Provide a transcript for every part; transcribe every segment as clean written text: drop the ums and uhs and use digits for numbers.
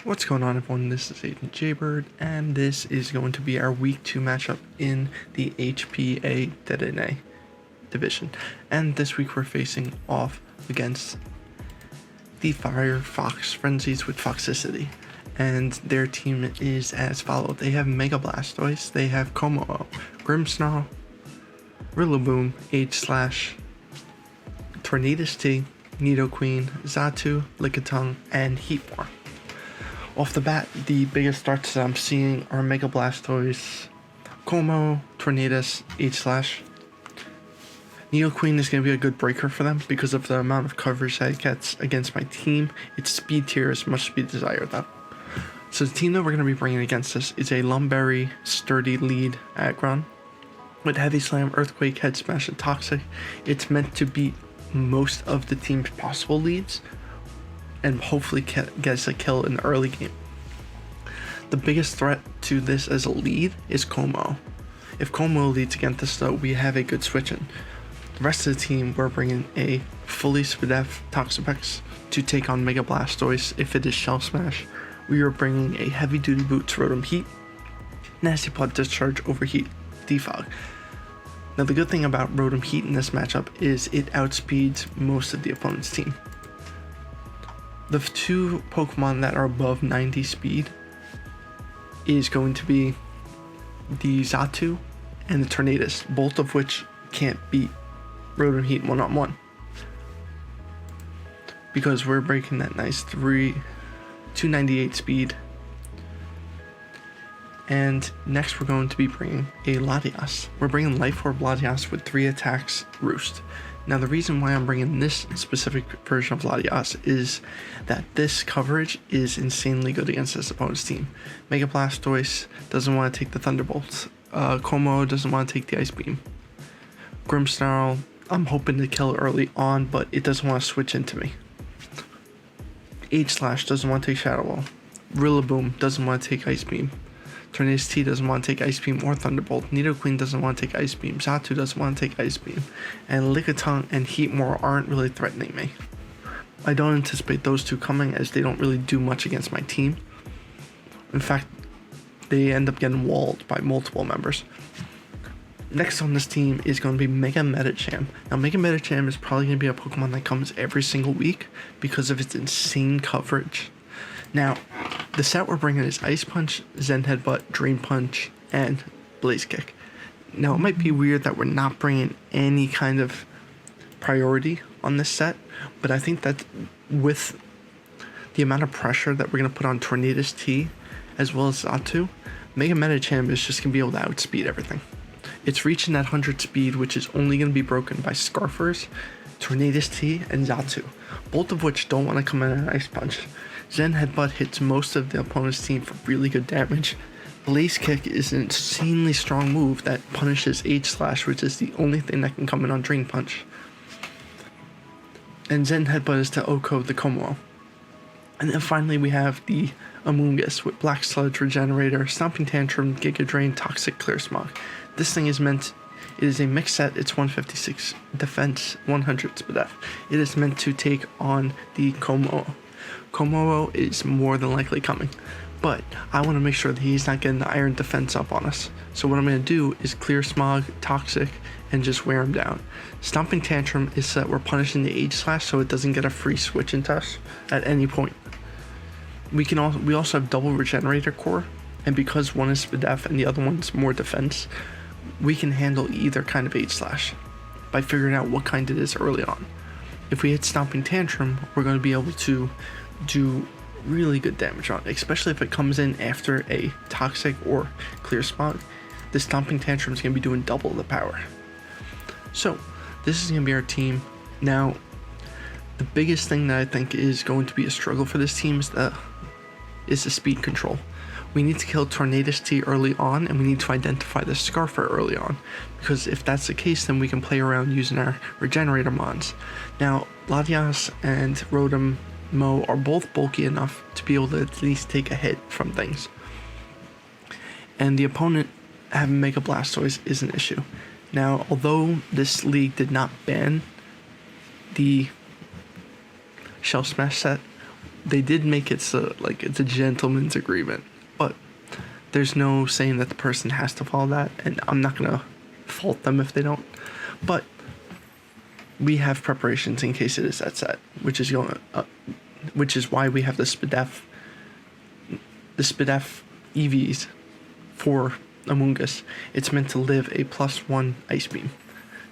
What's going on, everyone? This is Agent Jaybird, and this is going to be our Week 2 matchup in the HPA Dedenne division. And this week we're facing off against the Fire Fox Frenzies with Foxxicity. And their team is as follows. They have Mega Blastoise, they have Como, Grimmsnarl, Rillaboom, H/, Tornadus T, Nidoqueen, Xatu, Lickitung, and Heatmor. Off the bat, the biggest starts that I'm seeing are Mega Blastoise, Como, Tornadus, H/. Nidoqueen is going to be a good breaker for them because of the amount of coverage that it gets against my team. Its speed tier is much to be desired though. So the team that we're going to be bringing against us is a Lumberry, Sturdy Lead Aggron with Heavy Slam, Earthquake, Head Smash, and Toxic. It's meant to beat most of the team's possible leads and hopefully gets a kill in the early game. The biggest threat to this as a lead is Como. If Como leads against us though, we have a good switch in. The rest of the team, we're bringing a fully Spadef Toxapex to take on Mega Blastoise if it is Shell Smash. We are bringing a Heavy Duty Boots Rotom Heat, Nasty Plot Discharge, Overheat, Defog. Now the good thing about Rotom Heat in this matchup is it outspeeds most of the opponent's team. The two Pokemon that are above 90 speed is going to be the Xatu and the Tornadus, both of which can't beat Rotom Heat one-on-one. Because we're breaking that nice 298 speed. And next we're going to be bringing a Latias. We're bringing Life Orb Latias with 3 attacks, Roost. Now the reason why I'm bringing this specific version of Latias is that this coverage is insanely good against this opponent's team. Mega Blastoise doesn't want to take the Thunderbolts. Como doesn't want to take the Ice Beam. Grimmsnarl, I'm hoping to kill early on, but it doesn't want to switch into me. H/ doesn't want to take Shadow Ball. Rillaboom doesn't want to take Ice Beam. Tornadus T doesn't want to take Ice Beam or Thunderbolt. Nidoqueen doesn't want to take Ice Beam. Xatu doesn't want to take Ice Beam. And Lickitung and Heatmor aren't really threatening me. I don't anticipate those two coming as they don't really do much against my team. In fact, they end up getting walled by multiple members. Next on this team is going to be Mega Medicham. Now Mega Medicham is probably going to be a Pokemon that comes every single week because of its insane coverage. Now, the set we're bringing is Ice Punch, Zen Headbutt, Drain Punch, and Blaze Kick. Now, it might be weird that we're not bringing any kind of priority on this set, but I think that with the amount of pressure that we're going to put on Tornadus T as well as Xatu, Mega Medicham is just going to be able to outspeed everything. It's reaching that 100 speed, which is only going to be broken by Scarfers, Tornadus T, and Xatu, both of which don't want to come in an Ice Punch. Zen Headbutt hits most of the opponent's team for really good damage. Blaze Kick is an insanely strong move that punishes H/, which is the only thing that can come in on Drain Punch. And Zen Headbutt is to OHKO the Como. And then finally we have the Amoonguss with Black Sludge, Regenerator, Stomping Tantrum, Giga Drain, Toxic, Clear Smog. This thing is it is a mixed set. It's 156 defense, 100 Spadef. It is meant to take on the Como. Como is more than likely coming, but I want to make sure that he's not getting the Iron Defense up on us. So what I'm going to do is Clear Smog, Toxic, and just wear him down. Stomping Tantrum is so that we're punishing the H/ so it doesn't get a free switch into us at any point. We also have double Regenerator Core, and because one is Spadef and the other one's more defense, we can handle either kind of H/ by figuring out what kind it is early on. If we hit Stomping Tantrum, we're going to be able to do really good damage on it, especially if it comes in after a Toxic or Clear Smog. The Stomping Tantrum is going to be doing double the power. So this is going to be our team. Now, the biggest thing that I think is going to be a struggle for this team is the speed control. We need to kill Tornadus T early on, and we need to identify the Scarfer early on, because if that's the case, then we can play around using our Regenerator mons. Now, Latias and Rotom Mo are both bulky enough to be able to at least take a hit from things. And the opponent having Mega Blastoise is an issue. Now, although this league did not ban the Shell Smash set, they did make it so like it's a gentleman's agreement, but there's no saying that the person has to follow that, and I'm not gonna fault them if they don't. But we have preparations in case it is that set, which is why we have the SPDEF EVs for Among Us. It's meant to live a +1 ice beam.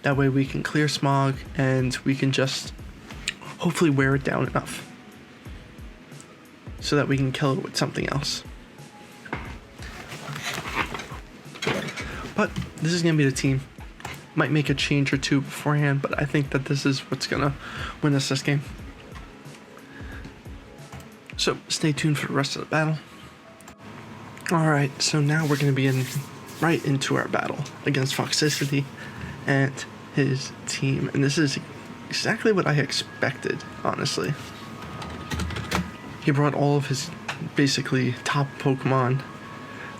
That way we can clear smog and we can just hopefully wear it down enough so that we can kill it with something else. But this is going to be the team. Might make a change or two beforehand, but I think that this is what's going to win us this game. So stay tuned for the rest of the battle. Alright, so now we're going to be right into our battle against Foxxicity and his team. And this is exactly what I expected, honestly. He brought all of his basically top Pokemon.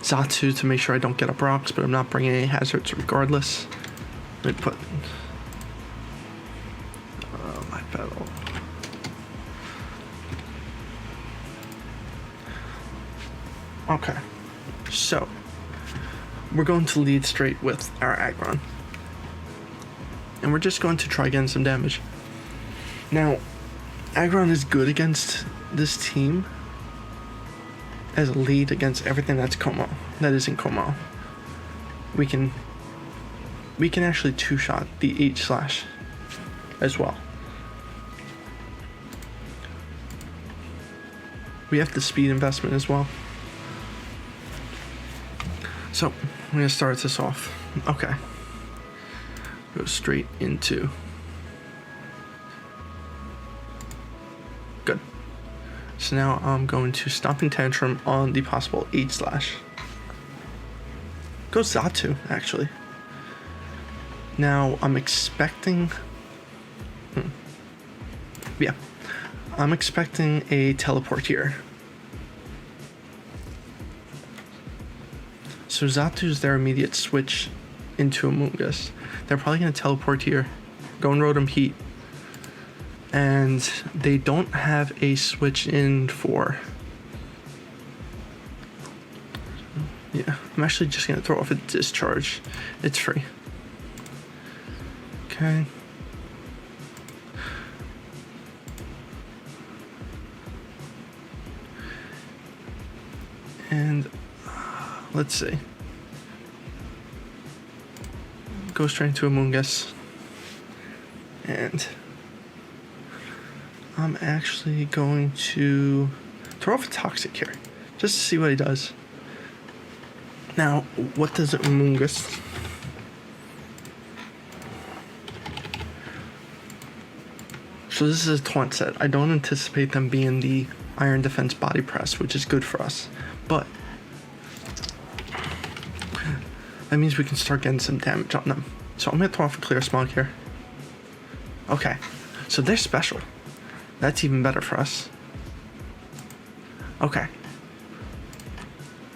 Xatu to make sure I don't get up rocks, but I'm not bringing any hazards regardless. Let me put my pedal. Okay, so we're going to lead straight with our Aggron, and we're just going to try getting some damage. Now, Aggron is good against this team as a lead against everything that isn't Como. We can actually two-shot the H/slash as well. We have the speed investment as well. So, I'm going to start this off. Okay. Go straight into... Good. So now I'm going to Stomping Tantrum on the possible H/slash. Go Xatu, actually. Now, I'm expecting... Yeah. I'm expecting a teleport here. So Xatu's their immediate switch into Among Us. They're probably going to teleport here, go and Rotom Heat. And they don't have a switch in for... Yeah, I'm actually just going to throw off a Discharge. It's free. Okay. And let's see. Go straight into Among Us. And I'm actually going to throw off a Toxic here, just to see what he does. Now, what does Among Us? So this is a taunt set. I don't anticipate them being the Iron Defense Body Press, which is good for us. But that means we can start getting some damage on them. So I'm going to throw off a Clear Smog here. Okay, so they're special. That's even better for us. Okay.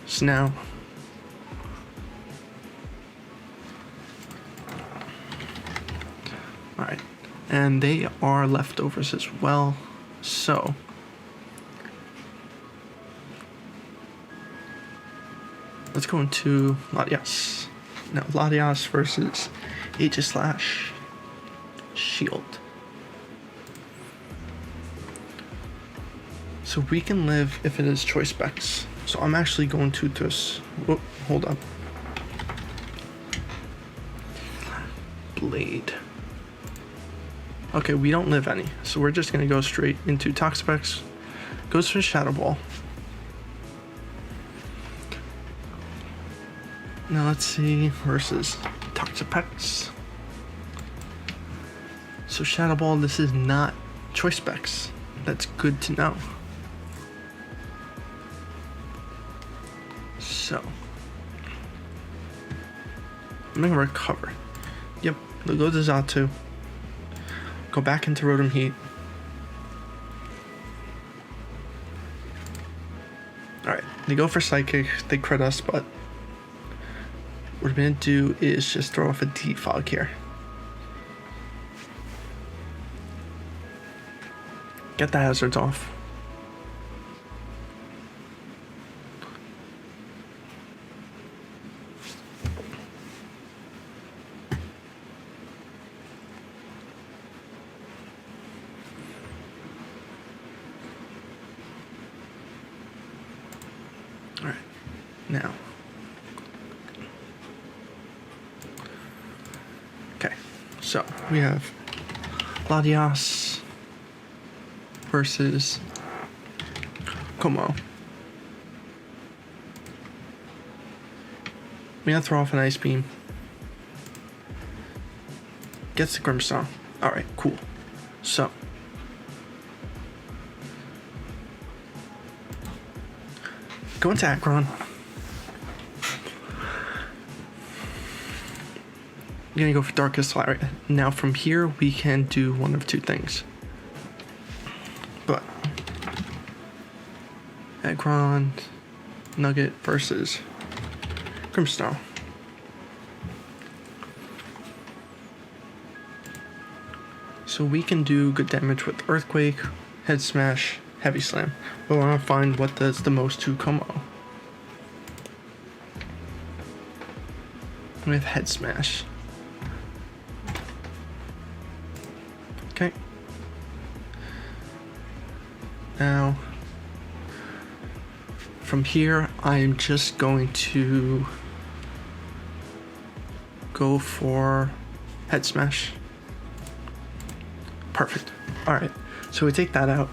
So now... Alright. And they are leftovers as well. So... let's go into Latias. Now, Latias versus H/slash Shield. So we can live if it is Choice Specs. So I'm actually going to just... Whoop, hold up. Blade. Okay, we don't live any. So we're just going to go straight into Toxapex. Goes for Shadow Ball. Now let's see, versus Toxapex. So Shadow Ball, this is not Choice Specs. That's good to know. So I'm gonna recover. Yep, we'll go to Xatu. Go back into Rotom Heat. Alright, they go for Psychic, they crit us, but what I'm going to do is just throw off a Defog here. Get the hazards off. Alright, now. Okay, so we have Latias versus Como. We gotta throw off an Ice Beam. Gets the Grimstone. Alright, cool. So. Go into Akron. I'm gonna go for Darkest Lariat. Now from here, we can do one of two things. But. Akron Nugget versus Grimstone. So we can do good damage with Earthquake, Head Smash, Heavy Slam. But I want to find what does the most to Como. We have Head Smash. Okay. Now, from here, I am just going to go for Head Smash. Perfect. Alright, so we take that out.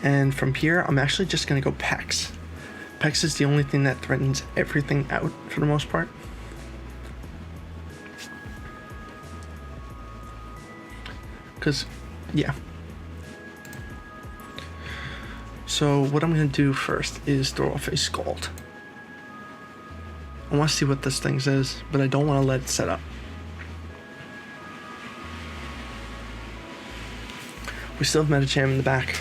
And from here, I'm actually just going to go Pex. Pex is the only thing that threatens everything out for the most part. Because, yeah. So what I'm going to do first is throw off a Scald. I want to see what this thing says, but I don't want to let it set up. We still have Metacham in the back.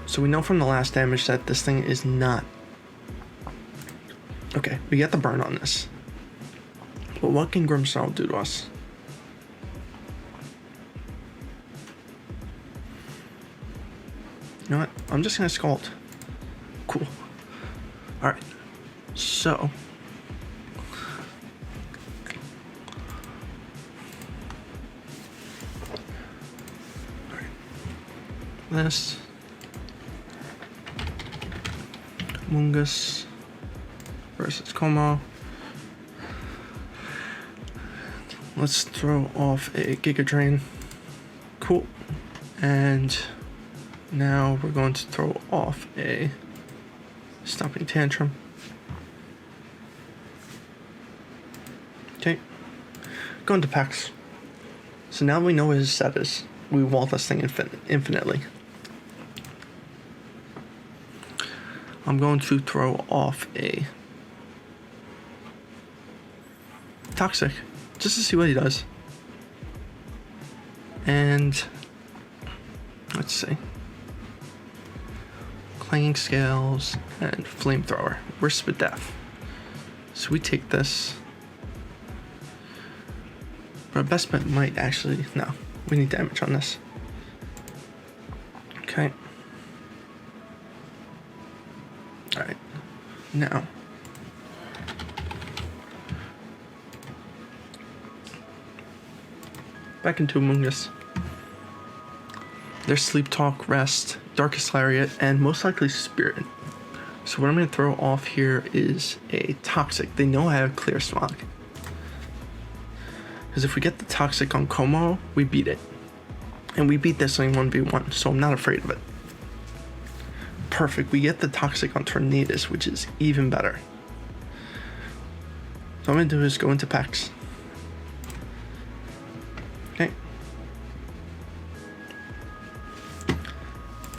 So we know from the last damage that this thing is not... Okay, we get the burn on this. But what can Grimstone do to us? You know what? I'm just gonna Scald. Cool. Alright. So... This Mungus versus Como. Let's throw off a Giga Drain. Cool. And now we're going to throw off a Stomping Tantrum. Okay. Going to Pex. So now we know what his set is. We wall this thing infinitely. I'm going to throw off a Toxic, just to see what he does. And let's see. Clanging Scales and Flamethrower. We're Spit Def. So we take this. But our best bet might actually, no. We need damage on this. Okay. Alright. Now. Back into Mungus. There's Sleep Talk, Rest, Darkest Lariat, and most likely Spirit. So what I'm going to throw off here is a Toxic. They know I have Clear Smog. Because if we get the Toxic on Como, we beat it. And we beat this thing 1v1, so I'm not afraid of it. Perfect, we get the Toxic on Tornadus, which is even better. So what I'm going to do is go into Pex. Okay.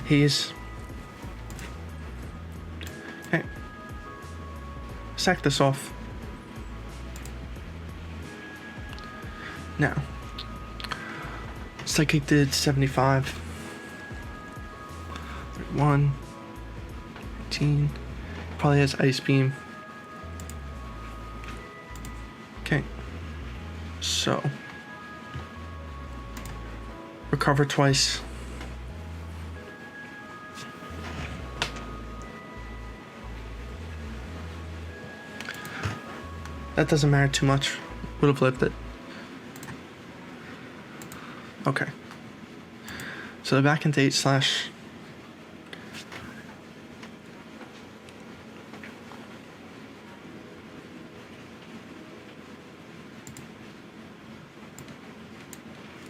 Haze. Okay. Sack this off. Now, Psychic did 75. 1. 18. Probably has Ice Beam. Okay. So. Recover twice. That doesn't matter too much. Would have lived it. Okay. So they're back into 8/.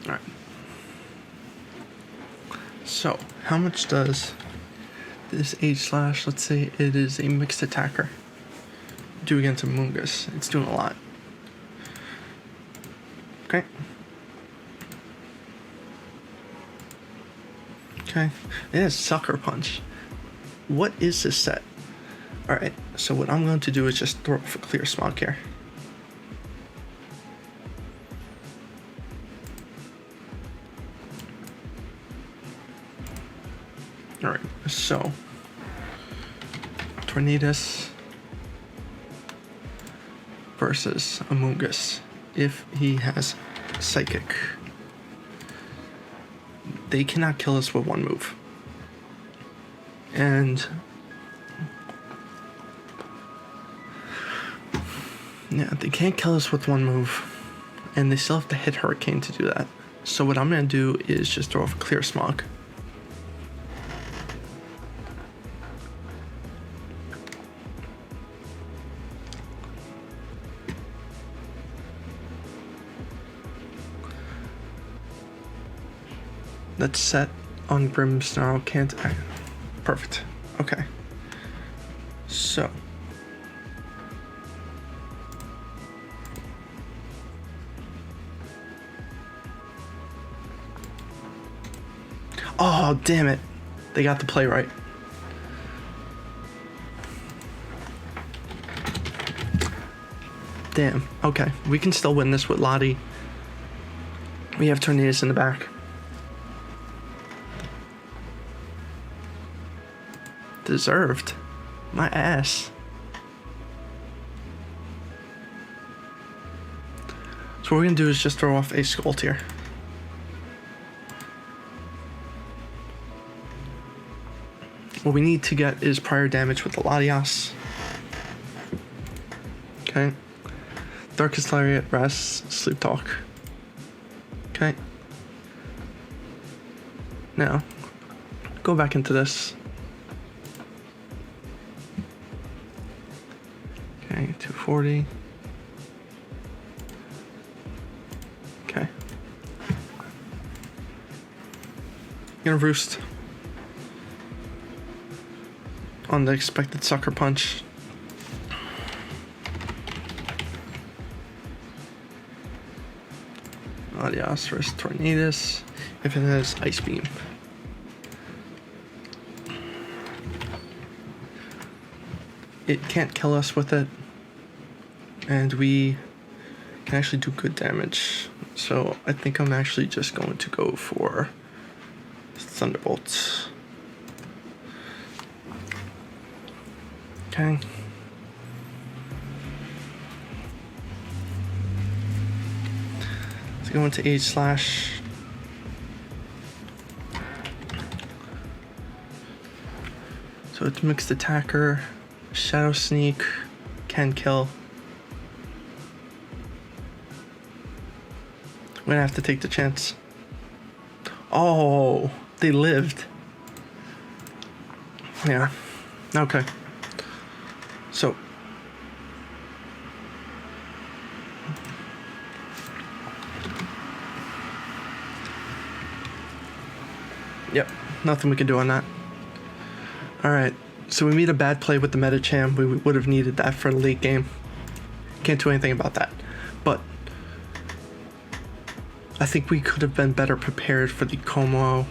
Alright. So, how much does this 8/, let's say it is a mixed attacker, do against a Mungus? It's doing a lot. Okay. Okay. It has Sucker Punch. What is this set? Alright, so what I'm going to do is just throw off a Clear Smog here. Alright, so Tornadus versus Amoonguss. If he has Psychic, they cannot kill us with one move. And yeah, they can't kill us with one move. And they still have to hit Hurricane to do that. So what I'm going to do is just throw off a Clear Smog. That's set on Grimmsnarl, can't act. Perfect. Okay. So. Oh, damn it. They got the play right. Damn. Okay. We can still win this with Lottie. We have Tornadus in the back. Deserved. My ass. So what we're gonna do is just throw off a Skull Tier. What we need to get is prior damage with the Latias. Okay. Darkest Lariat, Rest, Sleep Talk. Okay. Now, go back into this. Okay, 240. Okay. Gonna Roost on the expected Sucker Punch. Adios versus Tornadus if it has Ice Beam. It can't kill us with it, and we can actually do good damage. So I think I'm actually just going to go for Thunderbolts. Okay. Let's go into 8/. So it's mixed attacker, Shadow Sneak, can kill. We're gonna have to take the chance. Oh, they lived. Yeah, okay. So, yep, nothing we can do on that. Alright, so we made a bad play with the Medicham. We would have needed that for the late game. Can't do anything about that. But I think we could have been better prepared for the Como.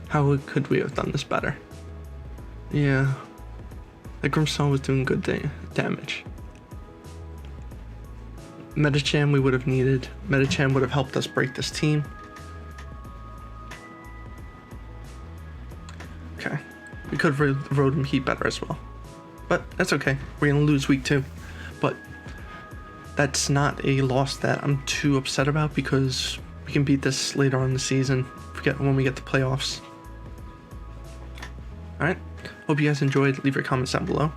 How could we have done this better? Yeah. The Grimmsnarl was doing good damage. Medicham we would have needed. Medicham would have helped us break this team. Okay. We could have rode him heat better as well. But that's okay. We're going to lose week 2. But that's not a loss that I'm too upset about because we can beat this later on in the season when we get to playoffs. Alright. Hope you guys enjoyed. Leave your comments down below.